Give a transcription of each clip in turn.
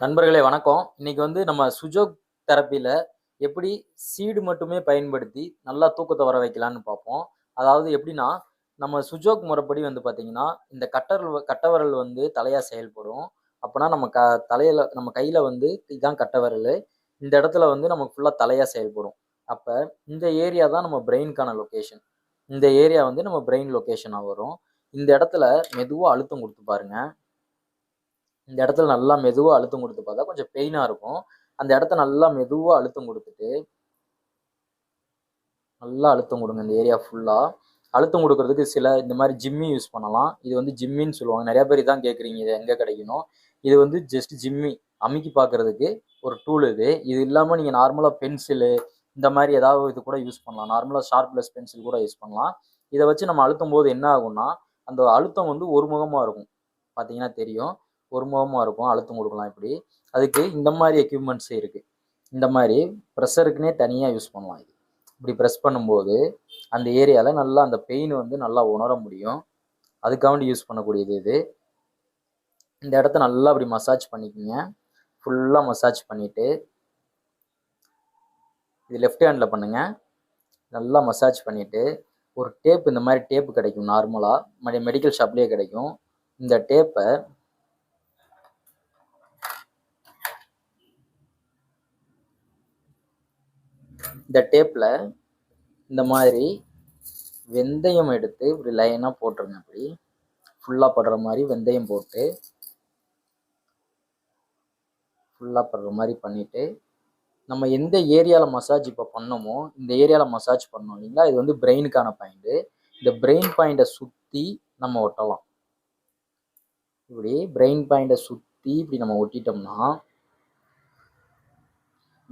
நண்பர்களே வணக்கம். இன்னைக்கு நம்ம சுஜோக் தெரப்பில எப்படி சீடு மட்டுமே பயன்படுத்தி நல்லா தூக்கத்த வர வைக்கலான்னு பார்ப்போம். அதாவது எப்படின்னா, நம்ம சுஜோக் முறைப்படி பார்த்தீங்கன்னா, இந்த கட்டவிரல் தலையா செயல்படும். அப்பன்னா நம்ம கையில இதான் கட்டவிரலு. இந்த இடத்துல நமக்கு ஃபுல்லா தலையா செயல்படும். அப்ப இந்த ஏரியா தான் நம்ம பிரெயினுக்கான லொகேஷன். இந்த ஏரியா நம்ம பிரெயின் லொகேஷனா வரும். இந்த இடத்துல மெதுவா அழுத்தம் குடுத்து பாருங்க. இந்த இடத்துல நல்லா மெதுவா அழுத்தம் கொடுத்து பார்த்தா கொஞ்சம் பெயினா இருக்கும். அந்த இடத்த நல்லா மெதுவா அழுத்தம் கொடுத்துட்டு, நல்லா அழுத்தம் கொடுங்க இந்த ஏரியா ஃபுல்லா. அழுத்தம் கொடுக்கறதுக்கு இந்த மாதிரி ஜிம்மி யூஸ் பண்ணலாம். இது ஜிம்மின்னு சொல்லுவாங்க. நிறைய பேர் இதான் கேட்குறீங்க, இது எங்க கிடைக்கணும்? இது ஜஸ்ட் ஜிம்மி அமுக்கி பார்க்கறதுக்கு ஒரு டூல் இது. இது இல்லாமல் நீங்கள் நார்மலாக பென்சிலு இந்த மாதிரி ஏதாவது இது கூட யூஸ் பண்ணலாம். நார்மலாக ஷார்ப்லெஸ் பென்சில் கூட யூஸ் பண்ணலாம். இதை வச்சு நம்ம அழுத்தும் போது என்ன ஆகும்னா, அந்த அழுத்தம் ஒருமுகமாக இருக்கும். பார்த்தீங்கன்னா தெரியும். ஒருமுகமாக இருக்கும். அழுத்தம் கொடுக்கலாம் இப்படி. அதுக்கு இந்த மாதிரி எக்யூப்மெண்ட்ஸே இருக்குது. இந்த மாதிரி ப்ரெஷருக்குனே தனியாக யூஸ் பண்ணலாம். இது இப்படி ப்ரெஸ் பண்ணும்போது அந்த ஏரியாவில் நல்லா அந்த பெயின் நல்லா உணர முடியும். அதுக்காண்டி யூஸ் பண்ணக்கூடியது இது. இந்த இடத்த நல்லா அப்படி மசாஜ் பண்ணிக்கோங்க. ஃபுல்லாக மசாஜ் பண்ணிவிட்டு, இது லெஃப்ட் ஹேண்டில் பண்ணுங்கள். நல்லா மசாஜ் பண்ணிவிட்டு, ஒரு டேப் இந்த மாதிரி டேப்பு கிடைக்கும் நார்மலாக மெடிக்கல் ஷாப்லேயே கிடைக்கும். இந்த டேப்பை இந்த டேப்பில் இந்த மாதிரி வெந்தயம் எடுத்து இப்படி லைனாக போட்டுருங்க. அப்படி ஃபுல்லாக படுற மாதிரி வெந்தயம் போட்டு ஃபுல்லாக படுற மாதிரி பண்ணிவிட்டு, நம்ம எந்த ஏரியாவில் மசாஜ் இப்போ பண்ணோமோ இந்த ஏரியாவில் மசாஜ் பண்ணோம் இல்லைங்களா? இது பிரெயினுக்கான பாயிண்ட்டு. இந்த பிரெயின் பாயிண்ட்டை சுற்றி நம்ம ஒட்டலாம். இப்படி பிரெயின் பாயிண்ட்டை சுற்றி இப்படி நம்ம ஒட்டிட்டோம்னா,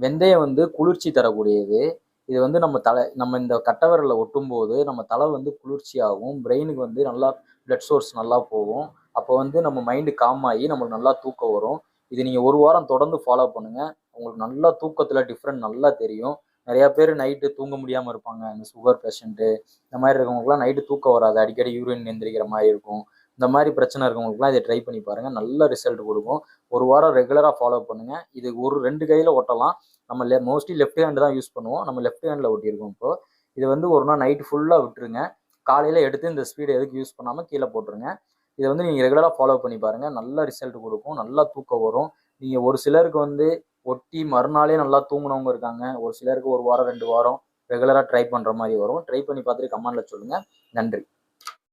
வெந்தயம் குளிர்ச்சி தரக்கூடியது. இது நம்ம இந்த கட்டவிரலில் ஒட்டும்போது நம்ம தலை குளிர்ச்சி ஆகும். பிரெயினுக்கு நல்லா பிளட் சோர்ஸ் நல்லா போகும். அப்போ நம்ம மைண்டு காம் ஆகி நம்மளுக்கு நல்லா தூக்கம் வரும். இது நீங்கள் ஒரு வாரம் தொடர்ந்து ஃபாலோ பண்ணுங்கள். உங்களுக்கு நல்லா தூக்கத்தில் டிஃப்ரெண்ட் நல்லா தெரியும். நிறையா பேர் நைட்டு தூங்க முடியாமல் இருப்பாங்க. இந்த சுகர் பேஷண்ட்டு இந்த மாதிரி இருக்கவங்களுக்குலாம் நைட்டு தூக்கம் வராது. அடிக்கடி யூரின் எந்திரிக்கிற மாதிரி இருக்கும். இந்த மாதிரி பிரச்சனை இருக்கவங்களுக்குலாம் இதை ட்ரை பண்ணி பாருங்கள். நல்ல ரிசல்ட் கொடுக்கும். ஒரு வாரம் ரெகுலராக ஃபாலோ பண்ணுங்கள். இது 2 கையில் ஒட்டலாம். நம்ம மோஸ்ட்லி லெஃப்ட் ஹேண்டு தான் யூஸ் பண்ணுவோம். நம்ம லெஃப்ட் ஹேண்டில் ஒட்டியிருக்கோம். இப்போது இது ஒரு நாள் நைட்டு ஃபுல்லாக விட்டுருங்க. காலையில் எடுத்து இந்த ஸ்பீடை எதுக்கு யூஸ் பண்ணாமல் கீழே போட்டுருங்க. இதை நீங்கள் ரெகுலராக ஃபாலோ பண்ணி பாருங்கள். நல்ல ரிசல்ட் கொடுக்கும். நல்லா தூக்கம் வரும். நீங்கள் ஒரு சிலருக்கு ஒட்டி மறுநாளே நல்லா தூங்குனவங்க இருக்காங்க. ஒரு சிலருக்கு 1 வாரம் 2 வாரம் ரெகுலராக ட்ரை பண்ணுற மாதிரி வரும். ட்ரை பண்ணி பார்த்துட்டு கமெண்டில் சொல்லுங்கள். நன்றி.